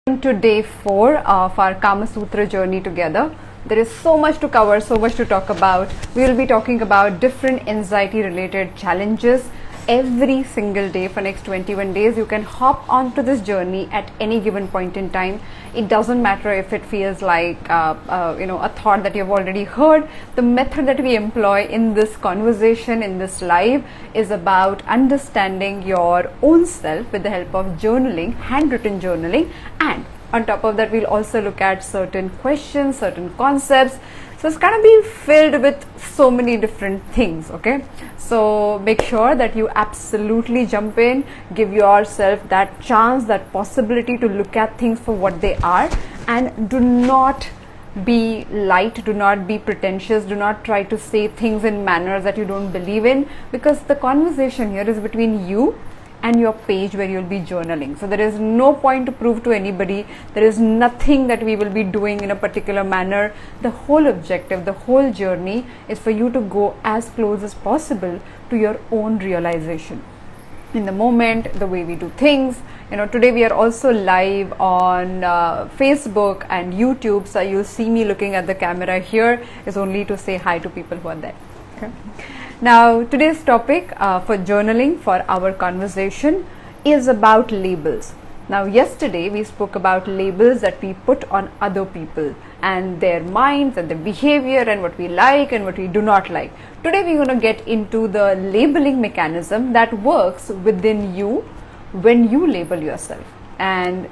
To day 4 of our Kama Sutra journey together. There is so much to cover, so much to talk about. We will be talking about different anxiety related challenges every single day for next 21 days. You can hop onto this journey at any given point in time. It doesn't matter if it feels like a thought that you've already heard. The method that we employ in this conversation, in this live, is about understanding your own self with the help of journaling, handwritten journaling, and on top of that we'll also look at certain questions, certain concepts. So it's going to be filled with so many different things, okay? So make sure that you absolutely jump in, give yourself that chance, that possibility to look at things for what they are, and do not be light, do not be pretentious, do not try to say things in manners that you don't believe in, because the conversation here is between you and your page where you'll be journaling. So there is no point to prove to anybody. There is nothing that we will be doing in a particular manner. The whole objective, the whole journey is for you to go as close as possible to your own realization. In the moment, the way we do things. Today we are also live on Facebook and YouTube. So you'll see me looking at the camera here is only to say hi to people who are there. Okay. Now, today's topic for journaling for our conversation is about labels. Now, yesterday we spoke about labels that we put on other people and their minds and their behavior and what we like and what we do not like. Today we're going to get into the labeling mechanism that works within you when you label yourself. And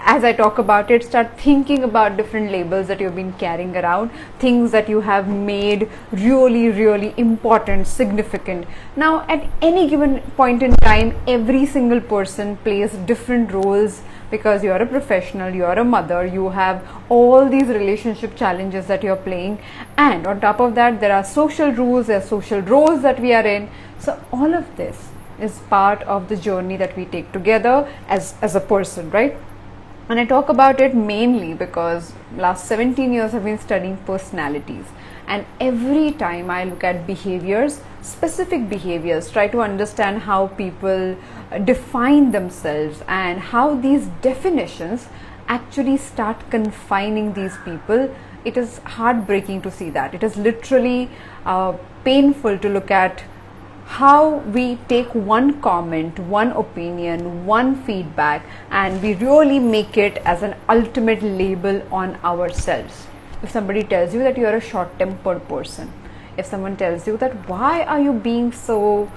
as I talk about it, start thinking about different labels that you've been carrying around, things that you have made really, really important, significant. Now, at any given point in time, every single person plays different roles because you're a professional, you're a mother, you have all these relationship challenges that you're playing. And on top of that, there are social rules, there are social roles that we are in. So all of this is part of the journey that we take together as a person, right? And I talk about it mainly because last 17 years I've been studying personalities, and every time I look at behaviors, specific behaviors, try to understand how people define themselves and how these definitions actually start confining these people. It is heartbreaking to see that. It is literally painful to look at how we take one comment, one opinion, one feedback, and we really make it as an ultimate label on ourselves. If somebody tells you that you are a short-tempered person, if someone tells you that why are you being so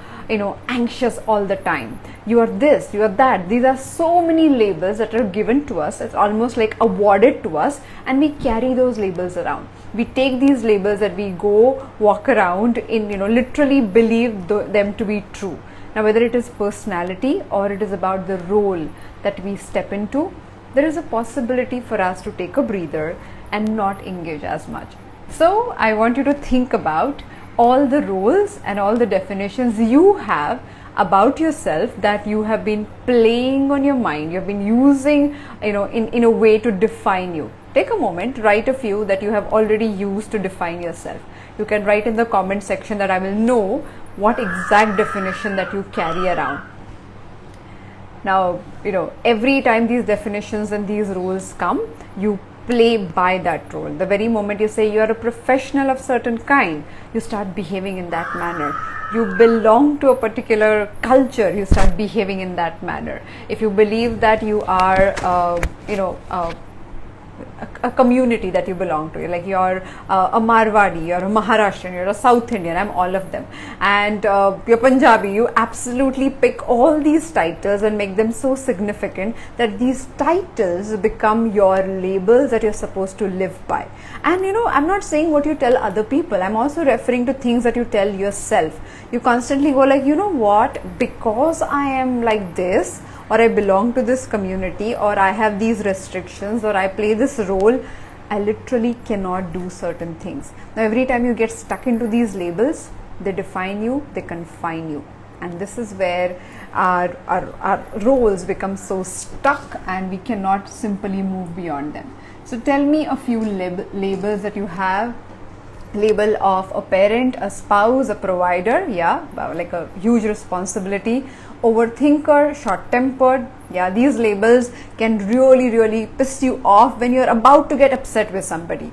anxious all the time, you are this, you are that, these are so many labels that are given to us. It's almost like awarded to us, and we carry those labels around. We take these labels and we go walk around in literally believe them to be true. Now, whether it is personality or it is about the role that we step into, there is a possibility for us to take a breather and not engage as much. So I want you to think about all the roles and all the definitions you have about yourself that you have been playing on your mind, you've been using in a way to define you. Take a moment, write a few that you have already used to define yourself. You can write in the comment section that I will know what exact definition that you carry around. Now, every time these definitions and these rules come, you play by that role. The very moment you say you are a professional of certain kind, you start behaving in that manner. You belong to a particular culture, you start behaving in that manner. If you believe that you are a community that you belong to, like you're a Marwadi, you're a Maharashtrian, you're a South Indian, I'm all of them, and you're Punjabi, you absolutely pick all these titles and make them so significant that these titles become your labels that you're supposed to live by. And I'm not saying what you tell other people, I'm also referring to things that you tell yourself. You constantly go like, what, because I am like this, or I belong to this community, or I have these restrictions, or I play this role, I literally cannot do certain things. Now, every time you get stuck into these labels, they define you, they confine you. And this is where our roles become so stuck and we cannot simply move beyond them. So tell me a few labels that you have label of a parent, a spouse, a provider, yeah, like a huge responsibility, overthinker, short-tempered, yeah, these labels can really piss you off when you're about to get upset with somebody.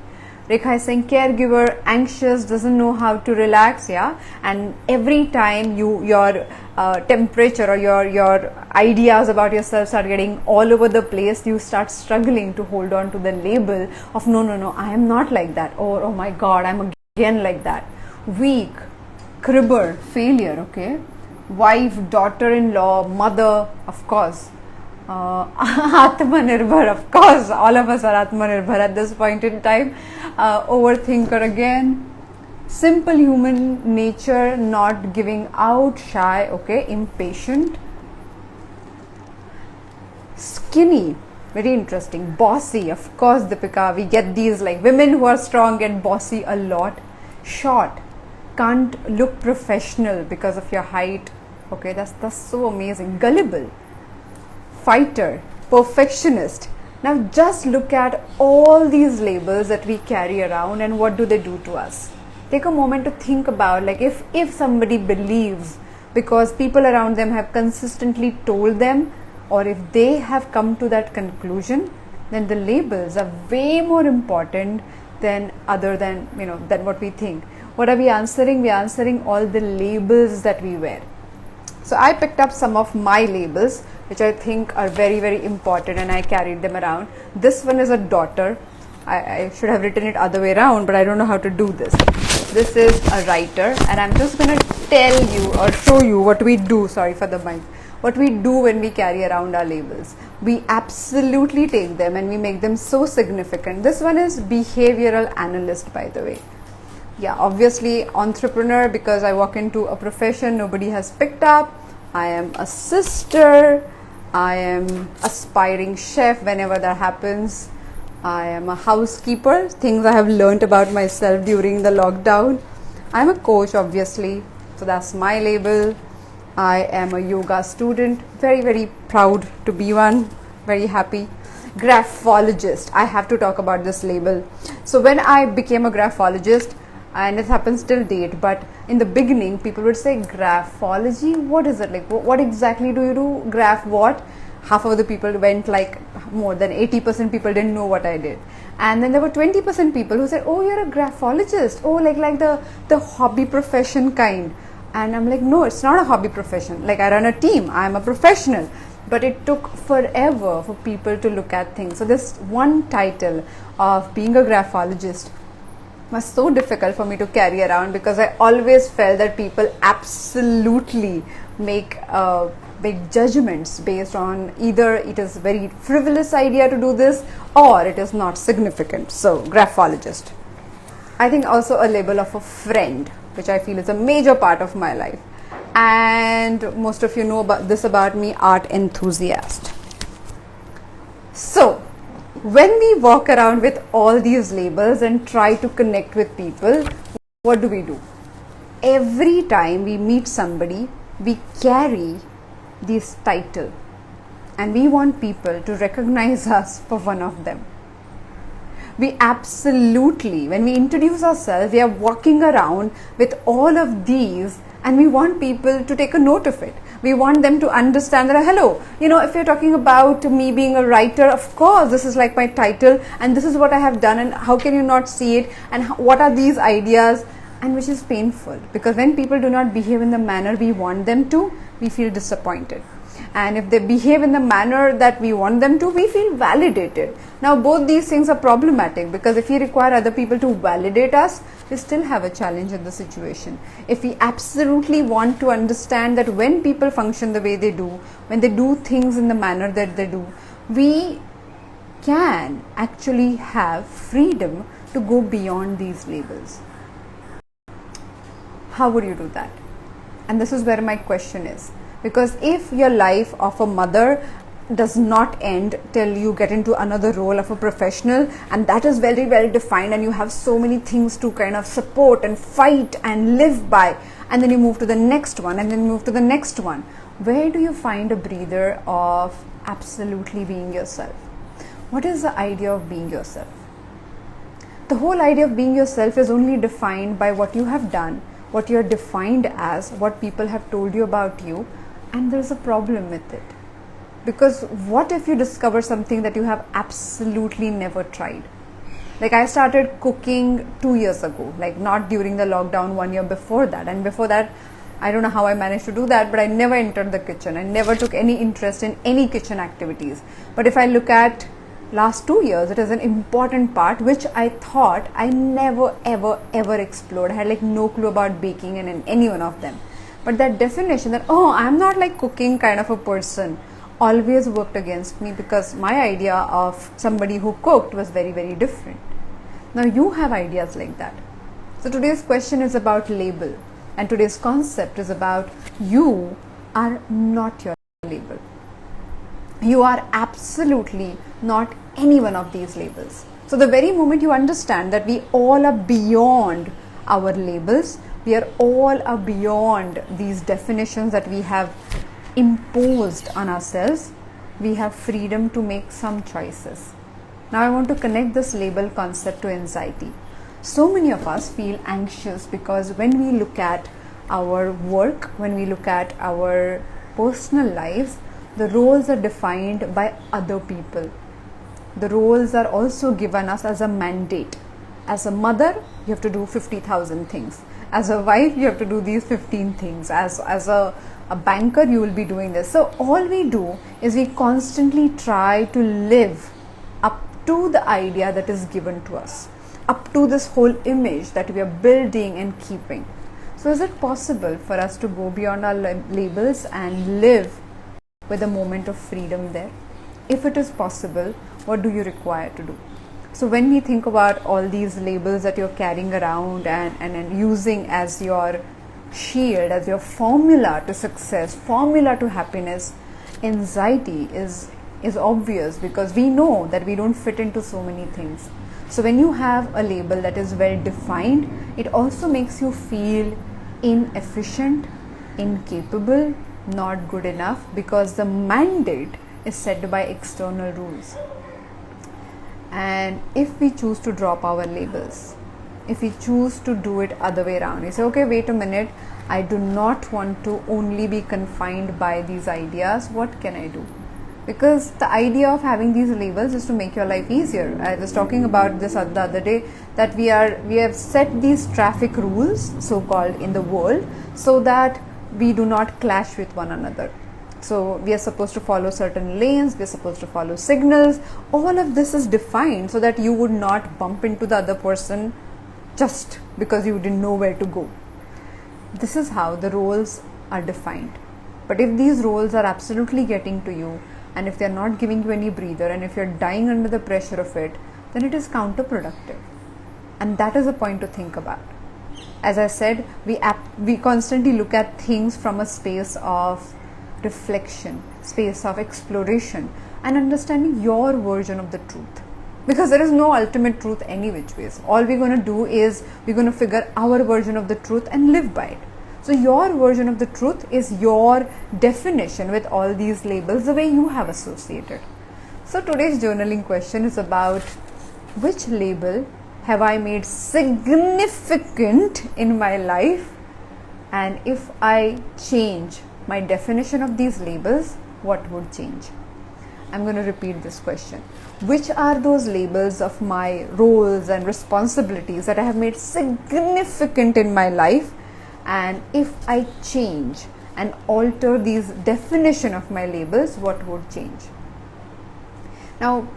Rekha is saying caregiver, anxious, doesn't know how to relax, yeah, and every time your temperature or your ideas about yourself start getting all over the place, you start struggling to hold on to the label of no, I am not like that, or oh my god, I'm again like that. Weak, cribber, failure, okay, wife, daughter-in-law, mother, of course. Atmanirbhar, of course, all of us are Atmanirbhar at this point in time. Overthinker again. Simple human nature, not giving out, shy, okay, impatient. Skinny, very interesting. Bossy, of course, Deepika, we get these like women who are strong get bossy a lot. Short, can't look professional because of your height, okay, that's so amazing. Gullible, fighter, perfectionist. Now just look at all these labels that we carry around and what do they do to us. Take a moment to think about, like, if somebody believes because people around them have consistently told them, or if they have come to that conclusion, then the labels are way more important than than what we think. What are we answering? We are answering all the labels that we wear. So I picked up some of my labels which I think are very important, and I carried them around. This one is a daughter. I should have written it other way around, but I don't know how to do this. This is a writer, and I'm just going to tell you or show you what we do. Sorry for the mic. What we do when we carry around our labels. We absolutely take them and we make them so significant. This one is behavioral analyst, by the way. Yeah, obviously entrepreneur, because I walk into a profession nobody has picked up. I am a sister. I am aspiring chef whenever that happens. I am a housekeeper, things I have learned about myself during the lockdown. I'm a coach, obviously, so that's my label. I am a yoga student, very proud to be one, very happy. Graphologist, I have to talk about this label. So when I became a graphologist, and it happens till date, but in the beginning people would say graphology, what is it, like what exactly do you do, graph what? Half of the people went, like more than 80% people didn't know what I did, and then there were 20% people who said, oh, you're a graphologist, oh, like the hobby profession kind. And I'm like, no, it's not a hobby profession, like I run a team, I'm a professional. But it took forever for people to look at things. So this one title of being a graphologist was so difficult for me to carry around, because I always felt that people absolutely make judgments based on either it is a very frivolous idea to do this or it is not significant. So graphologist. I think also a label of a friend, which I feel is a major part of my life. And most of you know about me, art enthusiast. So when we walk around with all these labels and try to connect with people, what do? Every time we meet somebody, we carry this title, and we want people to recognize us for one of them. We absolutely, when we introduce ourselves, we are walking around with all of these, and we want people to take a note of it. We want them to understand that, hello, if you're talking about me being a writer, of course, this is like my title, and this is what I have done, and how can you not see it, and what are these ideas, and which is painful, because when people do not behave in the manner we want them to, we feel disappointed. And if they behave in the manner that we want them to, we feel validated. Now both these things are problematic, because if we require other people to validate us, we still have a challenge in the situation. If we absolutely want to understand that when people function the way they do, when they do things in the manner that they do, we can actually have freedom to go beyond these labels. How would you do that? And this is where my question is. Because if your life of a mother does not end till you get into another role of a professional, and that is very well defined, and you have so many things to kind of support and fight and live by, and then you move to the next one, and then move to the next one, where do you find a breather of absolutely being yourself? What is the idea of being yourself? The whole idea of being yourself is only defined by what you have done, what you're defined as, what people have told you about you, and there's a problem with it. Because what if you discover something that you have absolutely never tried? Like, I started cooking 2 years ago, like not during the lockdown, 1 year before that. And before that, I don't know how I managed to do that, but I never entered the kitchen. I never took any interest in any kitchen activities. But if I look at last 2 years, it is an important part which I thought I never ever explored. I had like no clue about baking and in any one of them. But that definition that, oh, I'm not like cooking kind of a person, always worked against me, because my idea of somebody who cooked was very different. Now you have ideas like that. So today's question is about label, and today's concept is about you are not your label. You are absolutely not any one of these labels. So the very moment you understand that we all are beyond our labels, we are all are beyond these definitions that we have imposed on ourselves, we have freedom to make some choices. Now I want to connect this label concept to anxiety. So many of us feel anxious because when we look at our work, when we look at our personal lives, the roles are defined by other people. The roles are also given us as a mandate. As a mother, you have to do 50,000 things. As a wife, you have to do these 15 things. As a banker, you will be doing this. So all we do is we constantly try to live up to the idea that is given to us, up to this whole image that we are building and keeping. So is it possible for us to go beyond our labels and live with a moment of freedom there? If it is possible, what do you require to do? So when we think about all these labels that you're carrying around and using as your shield, as your formula to success, formula to happiness, anxiety is obvious, because we know that we don't fit into so many things. So when you have a label that is well defined, it also makes you feel inefficient, incapable, not good enough, because the mandate is set by external rules. And if we choose to drop our labels, if we choose to do it other way around, we say, okay, wait a minute, I do not want to only be confined by these ideas, what can I do? Because the idea of having these labels is to make your life easier. I was talking about this the other day, that we have set these traffic rules, so-called, in the world, so that we do not clash with one another. So we are supposed to follow certain lanes, we are supposed to follow signals. All of this is defined so that you would not bump into the other person just because you didn't know where to go. This is how the roles are defined. But if these roles are absolutely getting to you, and if they are not giving you any breather, and if you're dying under the pressure of it, then it is counterproductive. And that is a point to think about. As I said, we constantly look at things from a space of reflection, space of exploration, and understanding your version of the truth. Because there is no ultimate truth any which ways. All we're going to do is we're going to figure our version of the truth and live by it. So your version of the truth is your definition with all these labels, the way you have associated. So today's journaling question is about, which label have I made significant in my life, and if I change my definition of these labels, what would change? I'm going to repeat this question. Which are those labels of my roles and responsibilities that I have made significant in my life, and if I change and alter these definition of my labels, what would change? Now,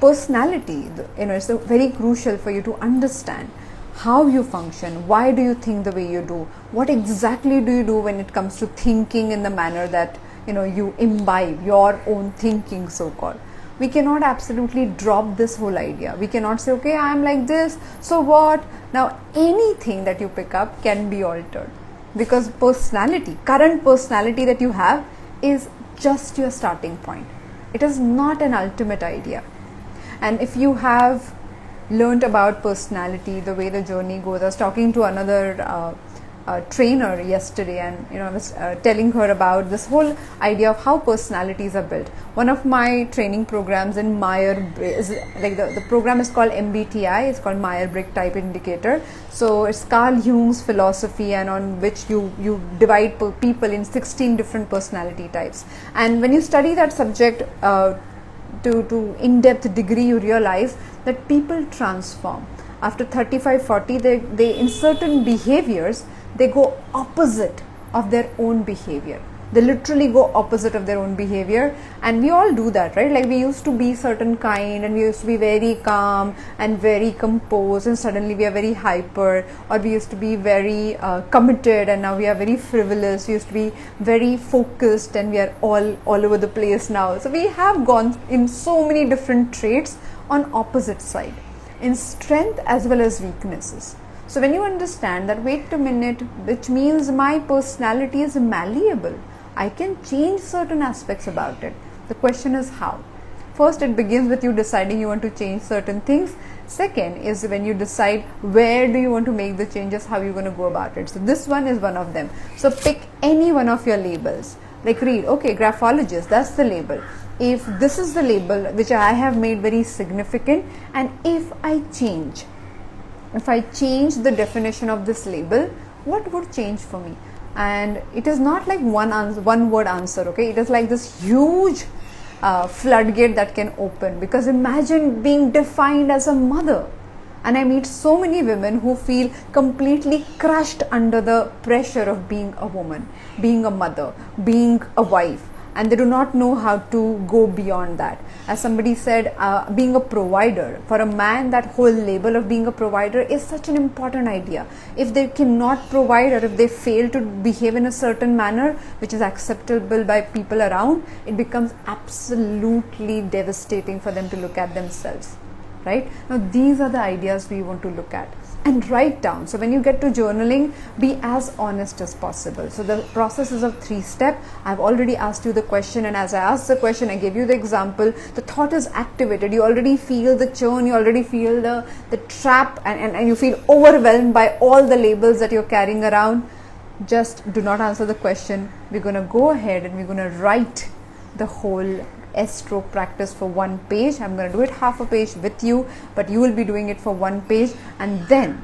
personality, is very crucial for you to understand how you function. Why do you think the way you do? What exactly do you do when it comes to thinking in the manner that you imbibe your own thinking, so-called? We cannot absolutely drop this whole idea. We cannot say, okay, I am like this, so what? Now, anything that you pick up can be altered, because personality, current personality that you have, is just your starting point. It is not an ultimate idea. And if you have learned about personality, the way the journey goes, I was talking to another trainer yesterday, and I was telling her about this whole idea of how personalities are built. One of my training programs in Myers, like the program is called MBTI. It's called Myers-Briggs Type Indicator. So it's Carl Jung's philosophy, and on which you divide people in 16 different personality types. And when you study that subject to in-depth degree, you realize that people transform after 35-40. They in certain behaviors they go opposite of their own behavior. They literally go opposite of their own behavior, and we all do that, right? Like we used to be certain kind, and we used to be very calm and very composed, and suddenly we are very hyper. Or we used to be very committed, and now we are very frivolous. We used to be very focused, and we are all over the place now. So we have gone in so many different traits on opposite side, in strength as well as weaknesses. So when you understand that, wait a minute, which means my personality is malleable, I can change certain aspects about it. The question is how. First, it begins with you deciding you want to change certain things. Second is when you decide where do you want to make the changes, how you're going to go about it. So this one is one of them. So pick any one of your labels. Like read, okay, graphologist, that's the label. If this is the label which I have made very significant, and if I change the definition of this label, what would change for me? And it is not like one word answer, okay? It is like this huge floodgate that can open. Because imagine being defined as a mother. And I meet so many women who feel completely crushed under the pressure of being a woman, being a mother, being a wife, and they do not know how to go beyond that. As somebody said, being a provider. For a man, that whole label of being a provider is such an important idea. If they cannot provide, or if they fail to behave in a certain manner which is acceptable by people around, it becomes absolutely devastating for them to look at themselves. Right? Now these are the ideas we want to look at and write down. So when you get to journaling, be as honest as possible. So the process is of 3-step. I've already asked you the question, and as I asked the question, I gave you the example. The thought is activated. You already feel the churn, you already feel the trap, and you feel overwhelmed by all the labels that you're carrying around. Just do not answer the question. We're going to go ahead and we're going to write the whole S-stroke practice for 1 page. I'm going to do it half a page with you, but you will be doing it for 1 page. And then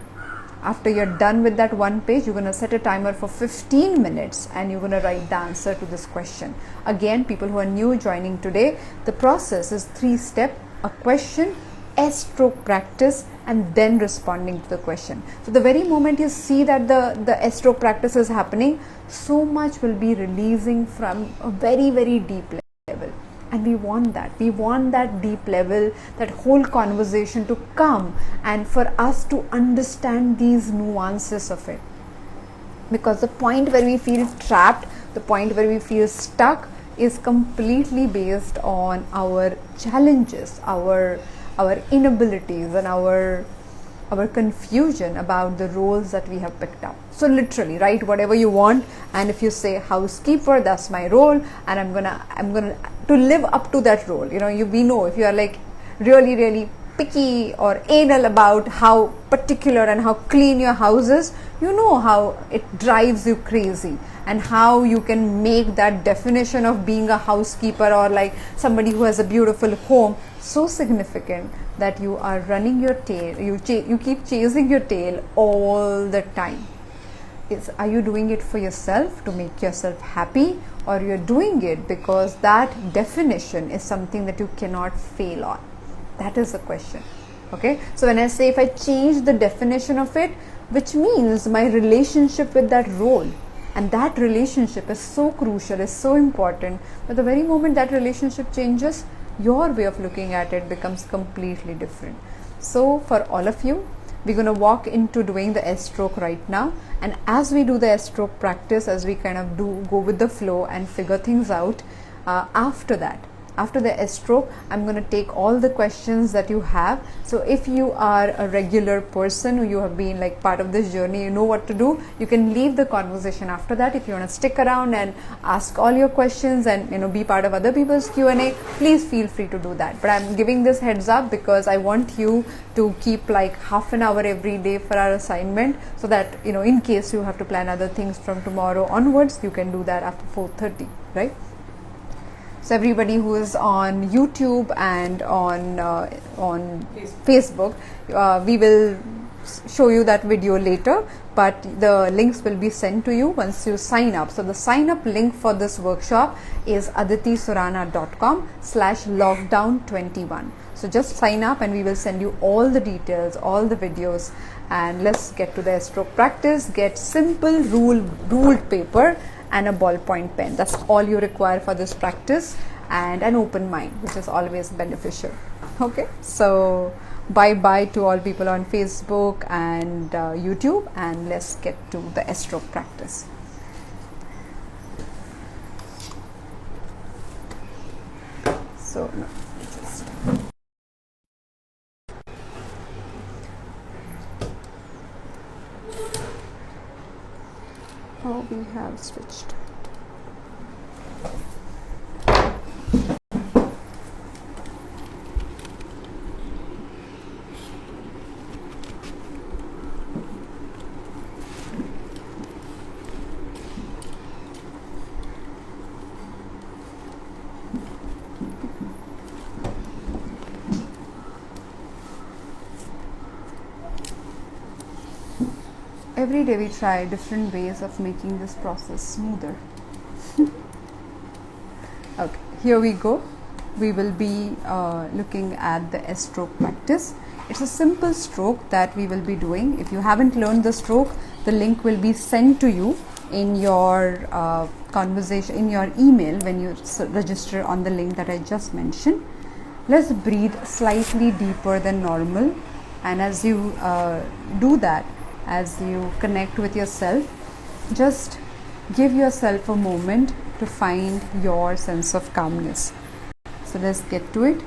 after you're done with that 1 page, you're going to set a timer for 15 minutes and you're going to write the answer to this question. Again, people who are new joining today, the process is 3-step: a question, S-stroke practice, and then responding to the question. So the very moment you see that the S-stroke practice is happening, so much will be releasing from a very, very deep level. And we want that deep level, that whole conversation to come, and for us to understand these nuances of it. Because the point where we feel trapped, the point where we feel stuck, is completely based on our challenges, our inabilities, and our confusion about the roles that we have picked up. So literally write whatever you want, and if you say housekeeper, that's my role, and I'm gonna to live up to that role. We know if you are like really, really picky or anal about how particular and how clean your house is, you know how it drives you crazy, and how you can make that definition of being a housekeeper or like somebody who has a beautiful home so significant that you are running your tail, you keep chasing your tail all the time. Are you doing it for yourself to make yourself happy, or you're doing it because that definition is something that you cannot fail on? That is the question. Okay, so when I say if I change the definition of it, which means my relationship with that role, and that relationship is so crucial, is so important, but the very moment that relationship changes, your way of looking at it becomes completely different. So for all of you, we're going to walk into doing the S-stroke right now, and as we do the S-stroke practice, as we kind of go with the flow and figure things out, after that After the S stroke, I'm going to take all the questions that you have. So if you are a regular person who you have been like part of this journey, you know what to do. You can leave the conversation after that. If you want to stick around and ask all your questions and be part of other people's Q&A, please feel free to do that. But I'm giving this heads up because I want you to keep like half an hour every day for our assignment, so that in case you have to plan other things from tomorrow onwards, you can do that after 4:30, right? So everybody who is on YouTube and on Facebook, we will show you that video later, but the links will be sent to you once you sign up. So the sign up link for this workshop is aditisurana.com/lockdown21. So just sign up and we will send you all the details, all the videos, and let's get to the stroke practice. Get simple ruled paper and a ballpoint pen. That's all you require for this practice, and an open mind, which is always beneficial. Okay, so bye to all people on Facebook and YouTube, and let's get to the stroke practice. So we have switched. Every day we try different ways of making this process smoother. Okay, here we go. We will be looking at the S stroke practice. It's a simple stroke that we will be doing. If you haven't learned the stroke, the link will be sent to you in your conversation, in your email when you register on the link that I just mentioned. Let's breathe slightly deeper than normal, and as you do that, as you connect with yourself, just give yourself a moment to find your sense of calmness. So let's get to it.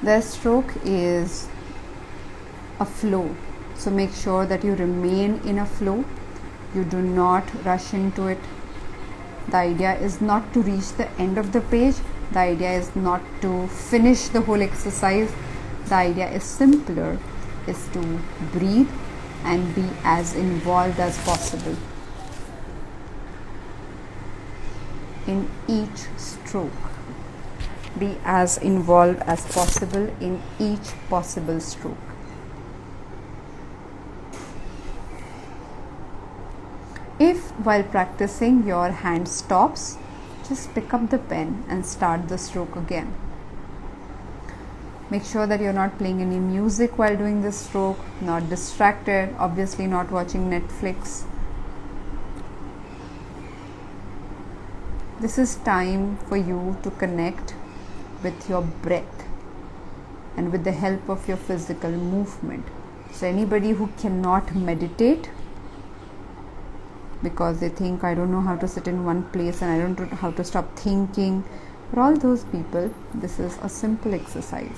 The stroke is a flow, so make sure that you remain in a flow. You do not rush into it. The idea is not to reach the end of the page. The idea is not to finish the whole exercise. The idea is simpler, is to breathe and be as involved as possible in each stroke. Be as involved as possible in each possible stroke. If while practicing your hand stops, just pick up the pen and start the stroke again. Make sure that you're not playing any music while doing this stroke, not distracted, obviously not watching Netflix. This is time for you to connect with your breath and with the help of your physical movement. So anybody who cannot meditate because they think, I don't know how to sit in one place and I don't know how to stop thinking, for all those people, this is a simple exercise.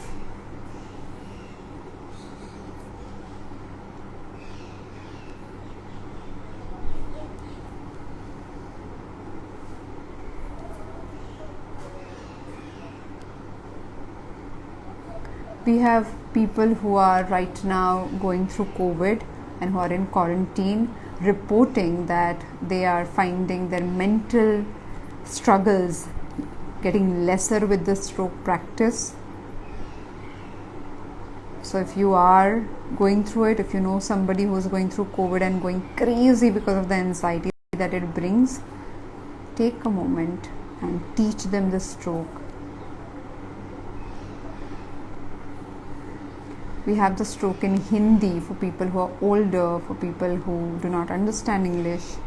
We have people who are right now going through COVID and who are in quarantine, reporting that they are finding their mental struggles getting lesser with the stroke practice. So if you are going through it, if you know somebody who is going through COVID and going crazy because of the anxiety that it brings, take a moment and teach them the stroke. We have the stroke in Hindi for people who are older, for people who do not understand English.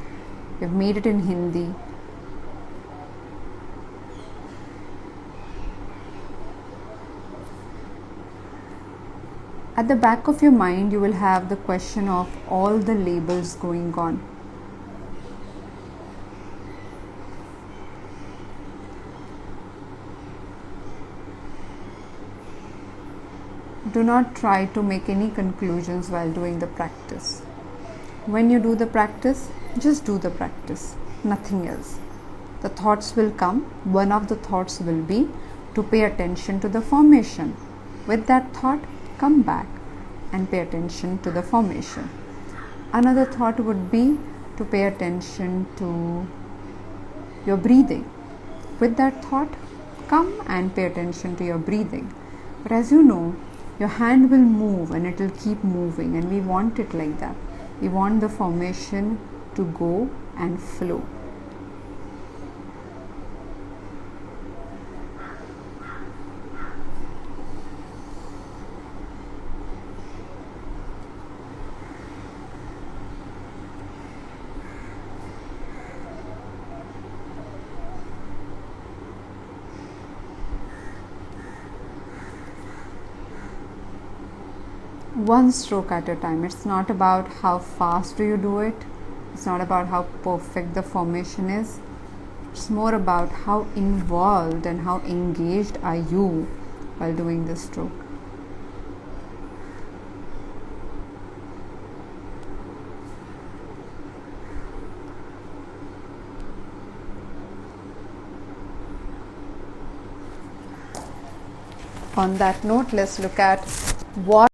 We've made it in Hindi. At the back of your mind, you will have the question of all the labels going on. do not try to make any conclusions while doing the practice. When you do the practice, just do the practice, nothing else. The thoughts will come. One of the thoughts will be to pay attention to the formation. With that thought, come back and pay attention to the formation. Another thought would be to pay attention to your breathing. With that thought, come and pay attention to your breathing. But as you know, your hand will move and it will keep moving, and we want it like that. We want the formation to go and flow. One stroke at a time. It's not about how fast do you do it. It's not about how perfect the formation is. It's more about how involved and how engaged are you while doing this stroke. On that note, let's look at what